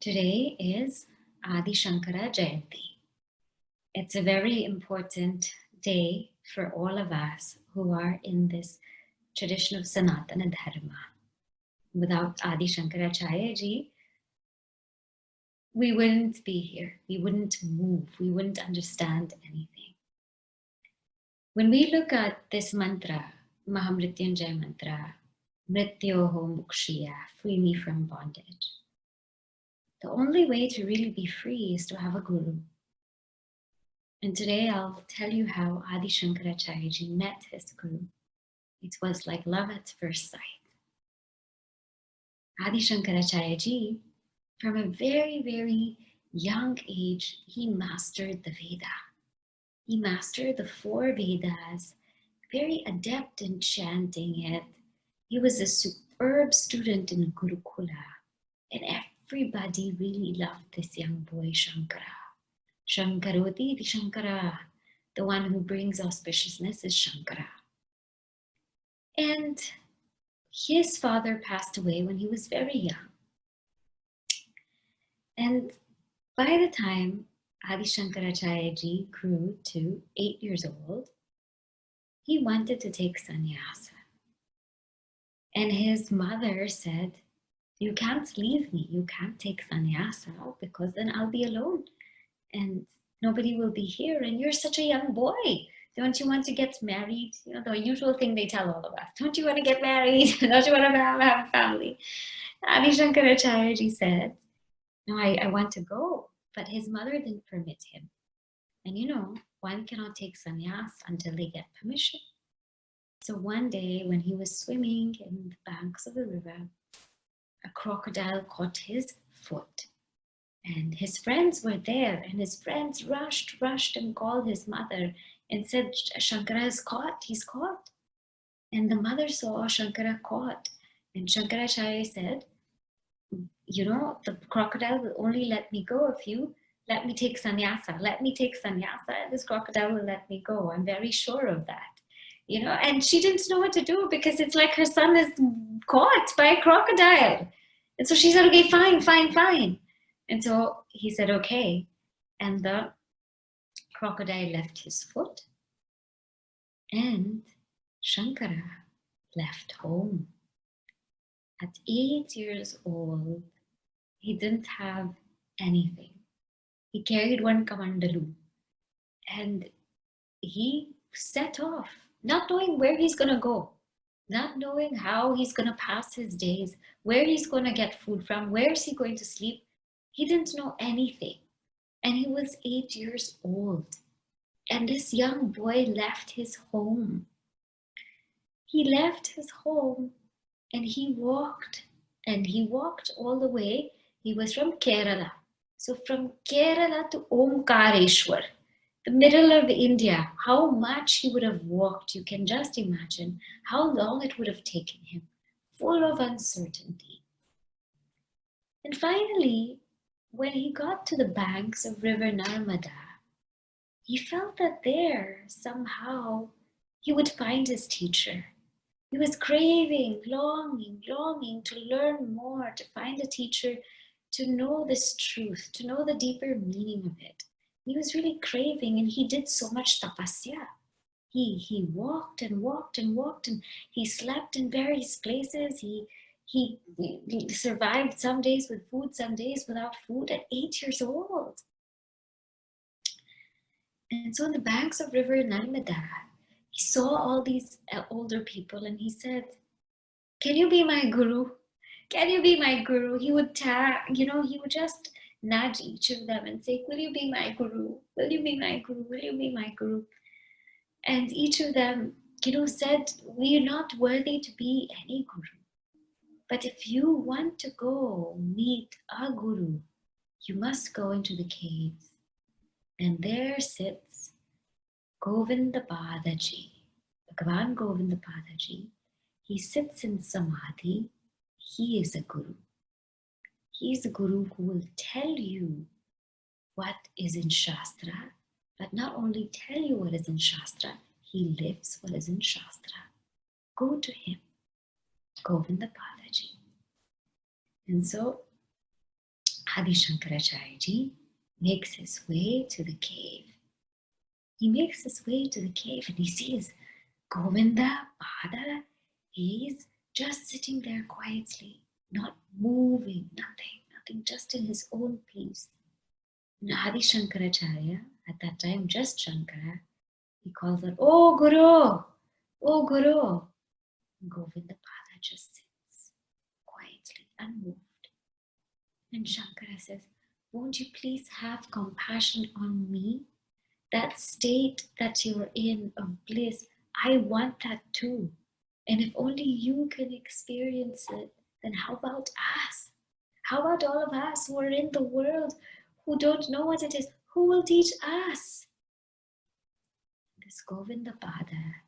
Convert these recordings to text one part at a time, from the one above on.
Today is Adi Shankara Jayanti. It's a very important day for all of us who are in this tradition of Sanatana Dharma. Without Adi Shankaracharya ji, we wouldn't be here, we wouldn't move, we wouldn't understand anything. When we look at this mantra, Maha Mrtyunjaya Mantra, Mrityoho Mukshiya, free me from bondage, the only way to really be free is to have a guru. And today I'll tell you how Adi Shankaracharya ji met his guru. It was like love at first sight. Adi Shankaracharya ji, from a very, very young age, he mastered the Veda. He mastered the 4 Vedas, very adept in chanting it. He was a superb student in Gurukula, and everybody really loved this young boy, Shankara. Shankaroti di Shankara, the one who brings auspiciousness is Shankara. And his father passed away when he was very young. And by the time Adi Shankaracharya ji grew to 8 years old, he wanted to take sannyasa. And his mother said, "You can't leave me, you can't take sannyasa because then I'll be alone and nobody will be here and you're such a young boy. Don't you want to get married?" You know, the usual thing they tell all of us. Don't you want to get married? Don't you want to have a family? Adi Shankaracharya ji said, "No, I want to go." But his mother didn't permit him. And you know, one cannot take sannyas until they get permission. So one day when he was swimming in the banks of the river, a crocodile caught his foot. And his friends were there, and his friends rushed and called his mother and said, "Shankara is caught, he's caught." And the mother saw Shankara caught, and Shankaracharya said, "You know, the crocodile will only let me go if you let me take sannyasa. Let me take sannyasa, and this crocodile will let me go. I'm very sure of that." You know, and she didn't know what to do because it's like her son is caught by a crocodile. And so she said, "Okay, fine. And so he said, "Okay." And the crocodile left his foot and Shankara left home. At 8 years old, he didn't have anything. He carried one kamandalu and he set off, not knowing where he's going to go, not knowing how he's going to pass his days, where he's going to get food from, where is he going to sleep. He didn't know anything. And he was 8 years old. And this young boy left his home. He left his home and he walked all the way. He was from Kerala. So from Kerala to Omkareshwar, the middle of India, how much he would have walked, you can just imagine how long it would have taken him, full of uncertainty. And finally, when he got to the banks of River Narmada, he felt that there, somehow, he would find his teacher. He was craving, longing to learn more, to find a teacher, to know this truth, to know the deeper meaning of it. He was really craving, and he did so much tapasya. He walked and he slept in various places. He survived some days with food, some days without food at 8 years old. And so on the banks of River Narmada, he saw all these older people and he said, "Can you be my guru? Can you be my guru?" He would he would just nudge each of them and say, "Will you be my guru? Will you be my guru? Will you be my guru?" And each of them, said, "We are not worthy to be any guru. But if you want to go meet a guru, you must go into the caves. And there sits Govindapadaji, Bhagavan Govindapadaji. He sits in Samadhi. He is a guru. He is a guru who will tell you what is in Shastra, but not only tell you what is in Shastra, he lives what is in Shastra. Go to him, Govindapadaji." And so Adi Shankaracharya ji makes his way to the cave. He makes his way to the cave and he sees Govinda, Pada. He's just sitting there quietly, not moving, nothing, just in his own peace. And Adi Shankaracharya, at that time just Shankara, he calls out, "Oh Guru! Oh Guru!" Govinda Pada just sits quietly, unmoved. And Shankara says, "Won't you please have compassion on me? That state that you're in of bliss, I want that too. And if only you can experience it, then how about us? How about all of us who are in the world who don't know what it is? Who will teach us?" This Govinda Pada,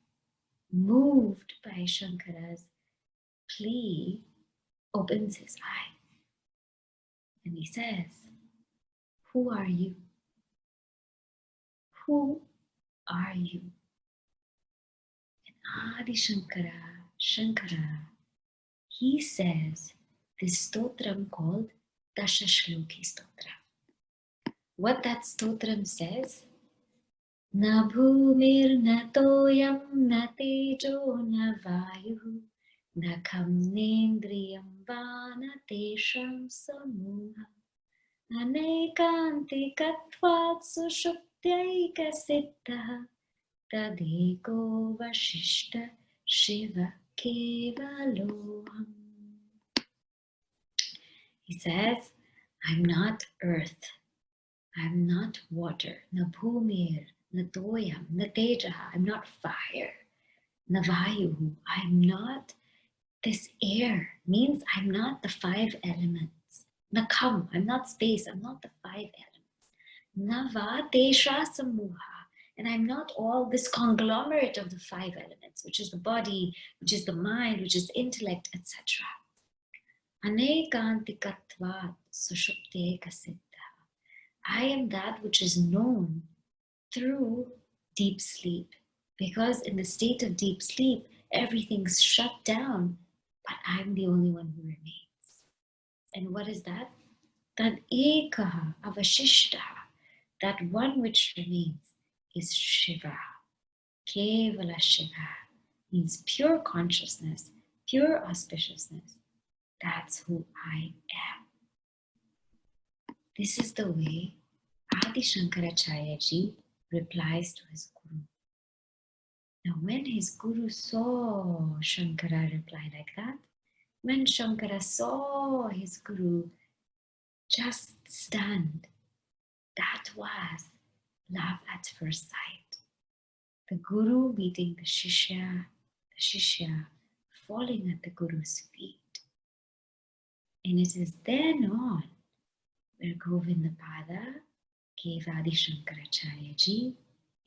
moved by Shankara's plea, opens his eye and he says, "Who are you? Who are you?" And Adi Shankara, he says this stotram called Dashashloki Stotra. What that stotram says, "Na bhumir na toyam na tejo na vayu na kham nendriyam va na tesham samuha anekantikatvat sushuptyaika siddha tadeko vashishta shiva kevaloham." He says, "I'm not earth, I'm not water, na bhumir, na toyam, na tejaha, I'm not fire, na vayuhu, I'm not this air, means I'm not the five elements. Na kham, I'm not space, I'm not the five elements. Na va tesha samuha, and I'm not all this conglomerate of the five elements, which is the body, which is the mind, which is the intellect, etc. Anekantikatvat sushupteka siddha. I am that which is known through deep sleep, because in the state of deep sleep, everything's shut down, but I'm the only one who remains. And what is that? Tad ekaha avashishtaha, that one which remains is Shiva. Kevala Shiva means pure consciousness, pure auspiciousness. That's who I am. This is the way Adi Shankaracharya ji replies to his guru. Now, when his guru saw Shankara reply like that, when Shankara saw his guru just stunned, that was love at first sight. The guru meeting the shishya falling at the guru's feet. And it is then on where Govinda Pada gave Adi Shankaracharya ji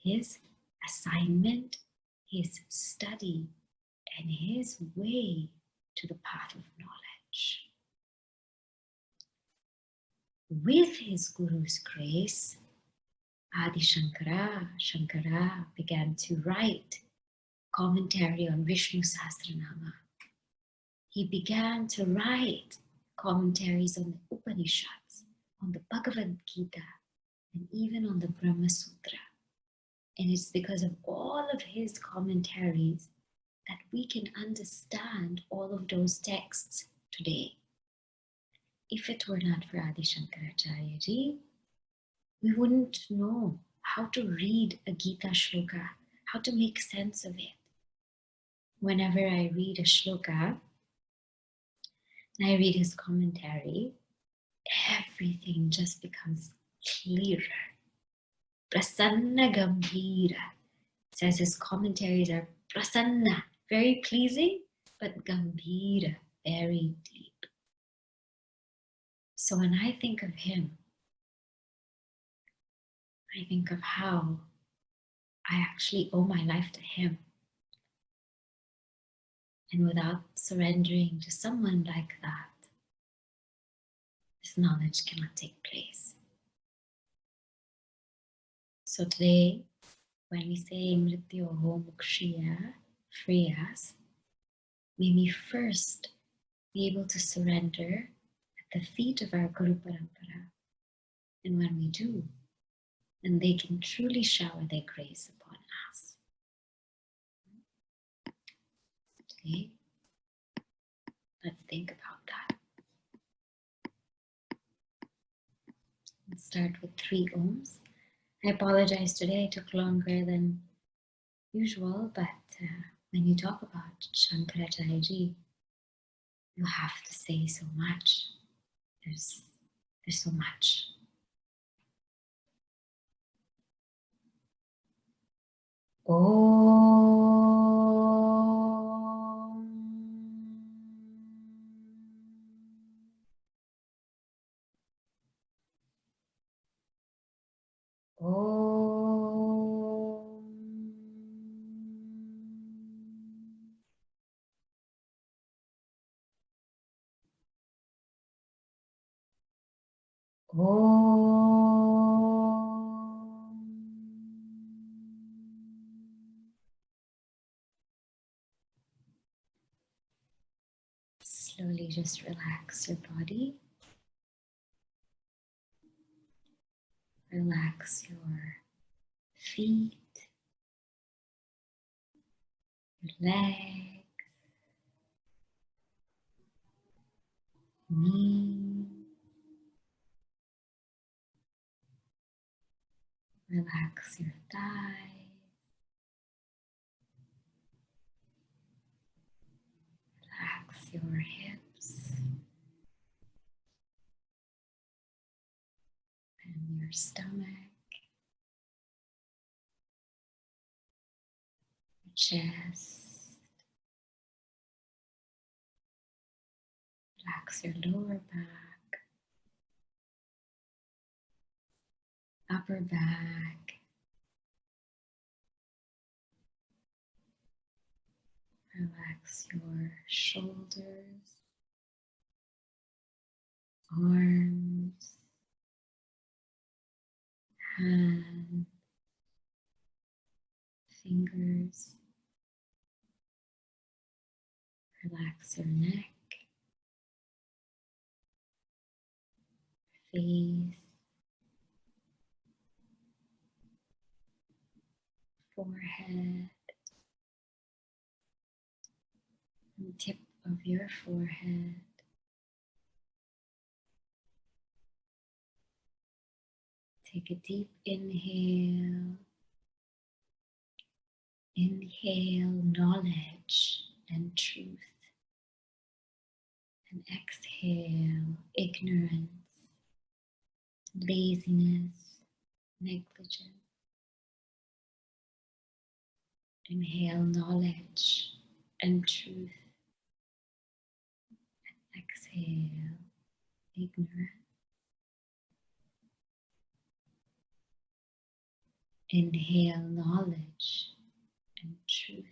his assignment, his study, and his way to the path of knowledge. With his Guru's grace, Adi Shankara began to write commentary on Vishnu Sahasranama. He began to write commentaries on the Upanishads, on the Bhagavad Gita, and even on the Brahma Sutra. And it's because of all of his commentaries that we can understand all of those texts today. If it were not for Adi Shankaracharya ji, we wouldn't know how to read a Gita shloka, how to make sense of it. Whenever I read a shloka, and I read his commentary, everything just becomes clearer. Prasanna Gambhira says his commentaries are prasanna, very pleasing, but Gambhira, very deep. So when I think of him, I think of how I actually owe my life to him. And without surrendering to someone like that, this knowledge cannot take place. So today, when we say Mrtyoho Mukshya, free us, may we first be able to surrender that the feet of our Guru Parampara. And when we do, then they can truly shower their grace upon us. Today, let's think about that. Let's start with 3 ohms. I apologize today, it took longer than usual, but when you talk about Shankara Ji, you have to say so much. There's so much. Slowly just relax your body. Relax your feet, your legs, knees. Relax your thighs. Relax your hips and your stomach, your chest. Relax your lower back, upper back. Relax your shoulders, arms, hands, fingers. Relax your neck, face, forehead, and the tip of your forehead. Take a deep inhale. Inhale knowledge and truth. And exhale ignorance, laziness, negligence. Inhale knowledge and truth. And exhale ignorance. Inhale knowledge and truth.